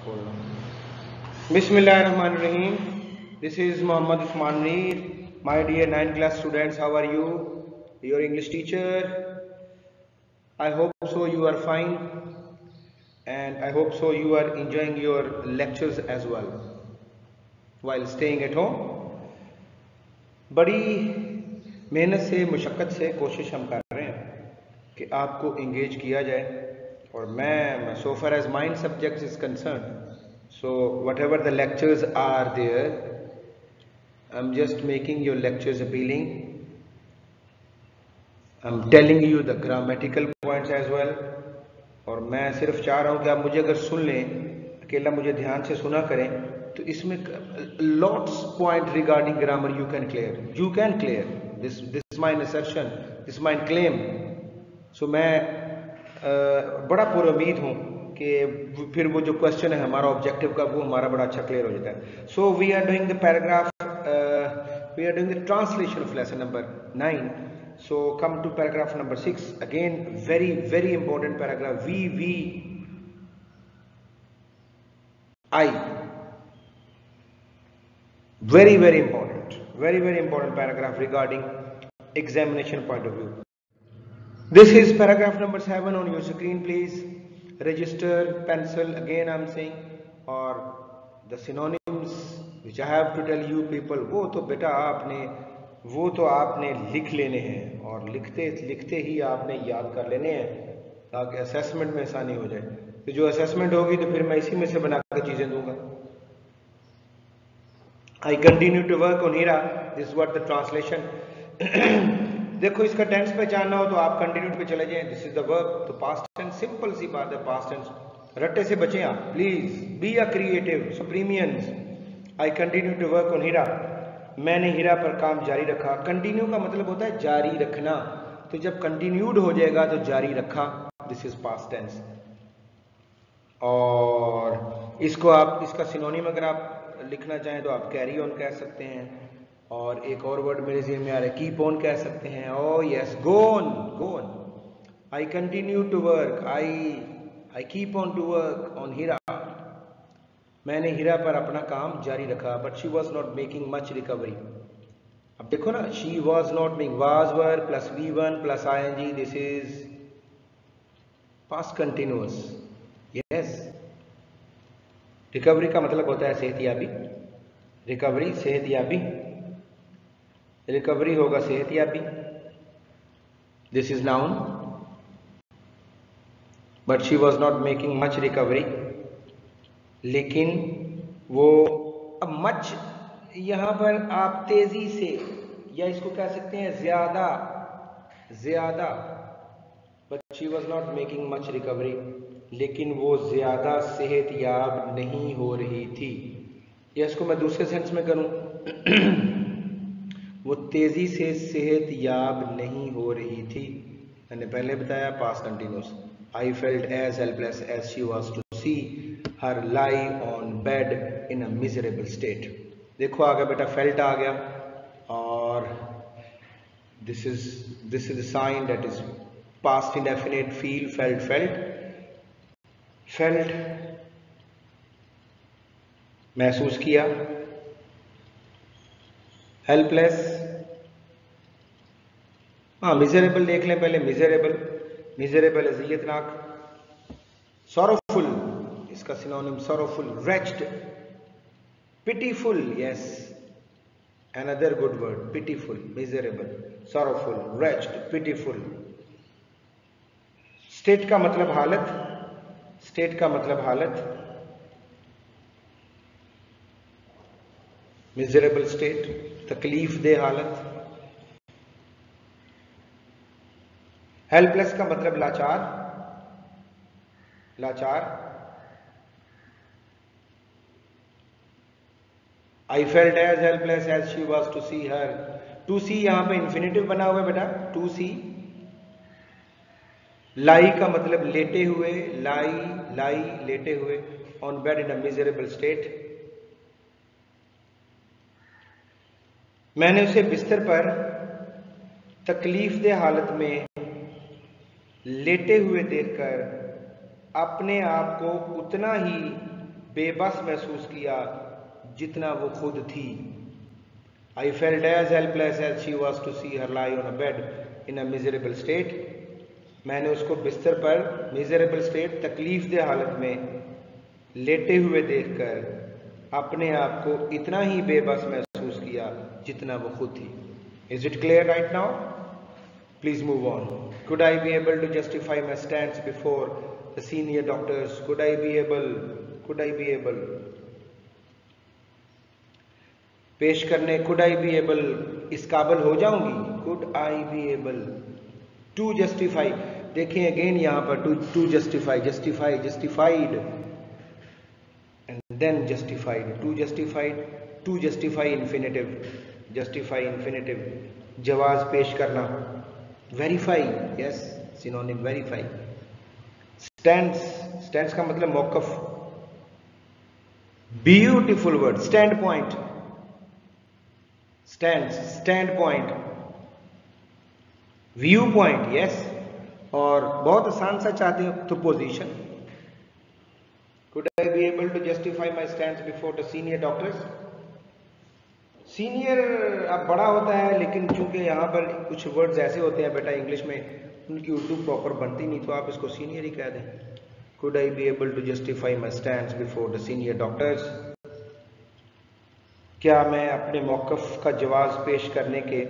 खोल लो। Bismillahirrahmanirrahim. This is Muhammad Usman Reed. My dear 9th class students, how are you? Your English teacher. I hope so you are fine, and I hope so you are enjoying your lectures as well while staying at home. बड़ी मेहनत से मुशक्क़त से कोशिश हम कर रहे हैं कि आपको इंगेज किया जाए, और मैं so far as my subject is concerned, so whatever the lectures are there, I'm just making your lectures appealing. I'm telling you the grammatical points as well, और मैं सिर्फ चाह रहा हूँ कि आप मुझे अगर सुन लें, अकेला मुझे ध्यान से सुना करें, तो इसमें lots point regarding grammar you can clear. This is my assertion, this is my claim. So मैं बड़ा पुरुमीद हूँ कि फिर वो जो क्वेश्चन है हमारा ऑब्जेक्टिव का, वो हमारा बड़ा अच्छा क्लियर हो जाता है. So we are doing the paragraph, we are doing the translation of lesson number 9. So come to paragraph number 6. Again, very important paragraph. I. Very important paragraph regarding examination point of view. This is paragraph number 7 on your screen. Please register pencil. Again I'm saying, or the synonyms which I have to tell you people, वो तो बेटा आपने लिख लेने हैं, और लिखते ही आपने याद कर लेने हैं ताकि असेसमेंट में आसानी हो जाए. तो जो असेसमेंट होगी तो फिर मैं इसी में से बनाकर चीजें दूंगा. I continue to work on Hira. This is what the translation. देखो, इसका टेंस पहचानना हो तो आप कंटिन्यूड पे चले जाएं. This is the verb. तो पास्ट टेंस, सिंपल सी बात है. पास्ट टेंस रट्टे से बचें आप please. Be a creative supremians. I continue to work on Hira. मैंने हीरा पर काम जारी रखा. कंटिन्यू का मतलब होता है जारी रखना. तो जब कंटिन्यूड हो जाएगा तो जारी रखा. This is past tense. और इसको आप, इसका सिनोनिम अगर आप लिखना चाहें तो आप कैरी ऑन कह सकते हैं, और एक और वर्ड मेरे ज़हन में आ रहा है, कीप ऑन कह सकते हैं. Oh yes, go on. I continue to work. I keep on to work on Hira. मैंने हीरा पर अपना काम जारी रखा. But she was not making much recovery. अब देखो ना, she was not making, was were plus V1 plus ING. This is past continuous. Yes, recovery का मतलब होता है सेहतयाबी. रिकवरी सेहतयाबी. रिकवरी होगा सेहतयाबी. This is noun. But she was not making much recovery. लेकिन वो, अब मच यहां पर आप तेजी से, या इसको कह सकते हैं ज्यादा. But she was not making much recovery. लेकिन वो ज्यादा सेहतयाब नहीं हो रही थी. या इसको मैं दूसरे सेंस में करूं, वो तेजी से सेहतयाब नहीं हो रही थी. मैंने पहले बताया past continuous. I felt as helpless as she was to see her lie on bed in a miserable state. देखो आ गया बेटा, फेल्ट आ गया, और this is sign that is past indefinite. Feel, felt महसूस किया. हेल्पलेस, हाँ मिजरेबल देख लें पहले. मिजरेबल अजियतनाक. सॉरोफुल, इसका synonym sorrowful. Wretched, pitiful. Yes, another good word. Pitiful, miserable, sorrowful, wretched, pitiful. State का मतलब हालत. मिजरेबल स्टेट, तकलीफ दे हालत. हेल्पलेस का मतलब लाचार. I felt as helpless as she was to see her. To see यहां पे इंफिनिटिव बना हुआ है बेटा. टू सी. लाई का मतलब लेटे हुए. लाई लेटे हुए. On bed in a miserable state. मैंने उसे बिस्तर पर तकलीफ दे हालत में लेटे हुए देखकर अपने आप को उतना ही बेबस महसूस किया जितना वो खुद थी। I felt as helpless as she was to see her lie on a bed in a miserable state. मैंने उसको बिस्तर पर miserable state तकलीफ दे हालत में लेटे हुए देखकर अपने आप को इतना ही बेबस महसूस किया जितना वो खुद थी। Is it clear right now? Please move on. Could I be able to justify my stance before the senior doctors? Could I be able पेश करने could I be able इस काबिल हो जाऊंगी? Could I be able to justify? देखें again यहाँ पर to justify, justified and then justified, to justify infinitive, जवाज पेश करना, verify, yes, synonym verify. Stance का मतलब मौकफ, beautiful word, standpoint, standpoint, viewpoint, yes, और बहुत आसान सा चाहते हो तो position. Could I be able to justify my stance before the senior doctors? Senior अब बड़ा होता है, लेकिन चूंकि यहाँ पर कुछ वर्ड्स ऐसे होते हैं बेटा इंग्लिश में उनकी उर्दू प्रॉपर बनती नहीं, तो आप इसको सीनियर ही कह दें। Could I be able to justify my stance before the senior doctors? क्या मैं अपने मौक़िफ़ का जवाब पेश करने के,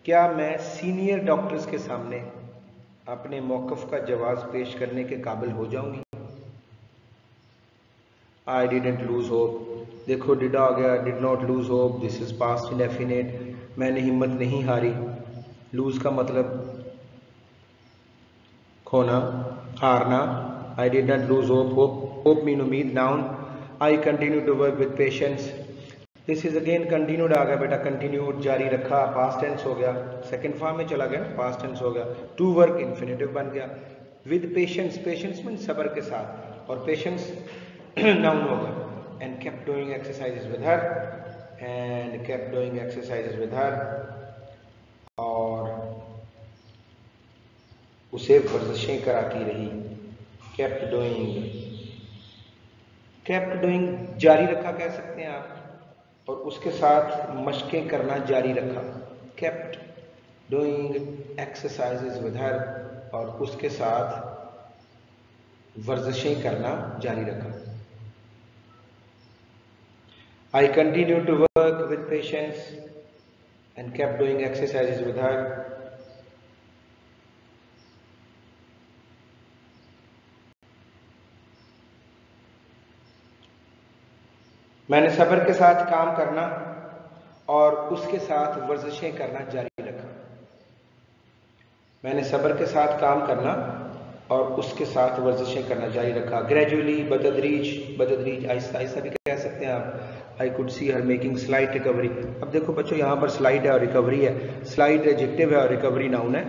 क्या मैं सीनियर डॉक्टर्स के सामने अपने मौक़िफ़ का जवाब पेश करने के काबिल हो जाऊंगी? I didn't lose hope. देखो डिड आ गया, did not lose hope, this is past indefinite. मैंने हिम्मत नहीं हारी। लूज का मतलब खोना, हारना। I did not lose hope. Hope mean उम्मीद, noun. I continue to work with patience. This is again continued आ गया बेटा, कंटिन्यूड जारी रखा, पास्ट टेंस हो गया, सेकंड फॉर्म में चला गया, पास्ट टेंस हो गया, टू वर्क इन्फिनेटिव बन गया। विद पेशेंस, पेशेंस मीन सब्र के साथ, और पेशेंस नाउन होगा। And kept doing exercises with her, and kept doing exercises with her, और उसे वर्जिशें कराती रही। केप्ट डूइंग जारी रखा कह सकते हैं आप, और उसके साथ मशकें करना जारी रखा। Kept doing exercises with her, और उसके साथ वर्जिशें करना जारी रखा। I continue to work with patience and kept doing exercises with her. मैंने सब्र के साथ काम करना और उसके साथ वर्जिशें करना जारी रखा। मैंने सब्र के साथ काम करना और उसके साथ वर्जिशें करना जारी रखा। ग्रेजुअली, बतदरीज, आहिस्ता आहिस्ता भी कह सकते हैं आप। आई could see her making slight recovery. अब देखो बच्चों, यहाँ पर स्लाइट है और रिकवरी है। स्लाइट एडजेक्टिव है और रिकवरी नाउन है।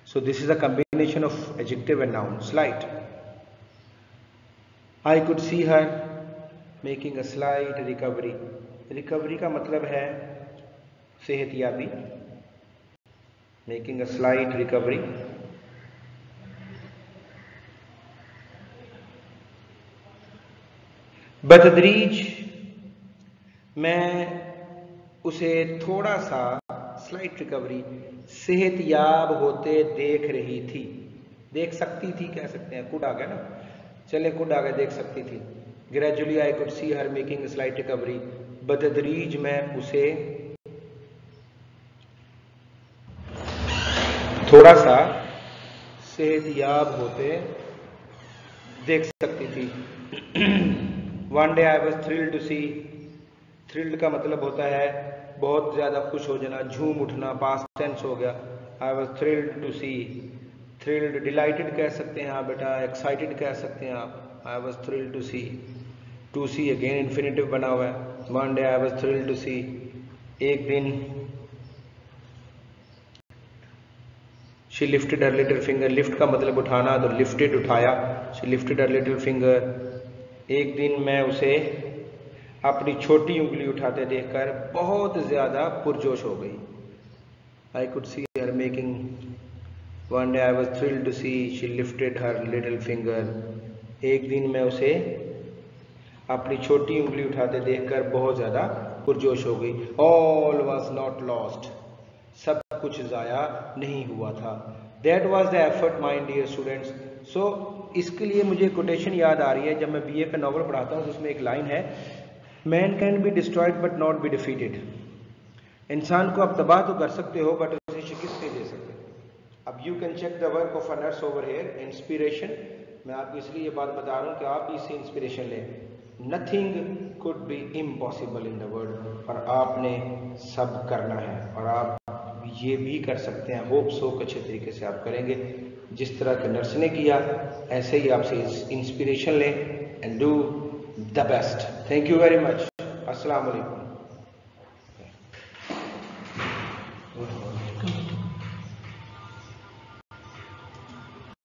So this is a combination of adjective and noun. Slight, I could see her making a slight recovery. Recovery का मतलब है सेहतयाबी। Making a slight recovery. बतदरीज, मैं उसे थोड़ा सा, स्लाइट रिकवरी, सेहतयाब होते देख रही थी। देख सकती थी कह सकते हैं, कुड आ गया ना, चले कुड आ गया, देख सकती थी। Gradually I could see her making slight recovery. बतदरीज मैं उसे थोड़ा सा सेहतयाब होते देख सकती थी। One day I was thrilled to see. Thrilled का मतलब होता है बहुत ज्यादा खुश हो जाना, झूम उठना, पास्ट टेंस हो गया। I was thrilled to see. Thrilled, delighted कह सकते हैं आप बेटा, एक्साइटेड कह सकते हैं आप। I was thrilled to see. To see again infinitive बना हुआ है। One day I was thrilled to see. एक दिन, she lifted her little finger. Lift का मतलब उठाना, तो लिफ्टेड उठाया। She lifted her little finger. एक दिन मैं उसे अपनी छोटी उंगली उठाते देखकर बहुत ज्यादा पुरजोश हो गई। I could see her making, one day I was thrilled to see she lifted her little finger. एक दिन मैं उसे अपनी छोटी उंगली उठाते देखकर बहुत ज़्यादा पुरजोश हो गई। ऑल वॉज नॉट लॉस्ट, सब कुछ ज़ाया नहीं हुआ था। That was the effort my dear students. So इसके लिए मुझे कोटेशन याद आ रही है, जब मैं बीए का नॉवल पढ़ाता हूँ जिसमें एक लाइन है, man can be destroyed but not be defeated. इंसान को आप तबाह तो कर सकते हो बट उसे शिकस्त नहीं दे सकते। अब you can check the work of a nurse over here, inspiration. मैं आपको इसलिए ये बात बता रहा हूँ कि आप इससे इंस्पिरेशन लें। Nothing could be impossible in the world, और आपने सब करना है, और आप ये भी कर सकते हैं। होप सो अच्छे तरीके से आप करेंगे, जिस तरह के नर्स ने किया ऐसे ही आपसे इंस्पिरेशन लें and do the best. Thank you very much. अस्सलाम वालेकुम।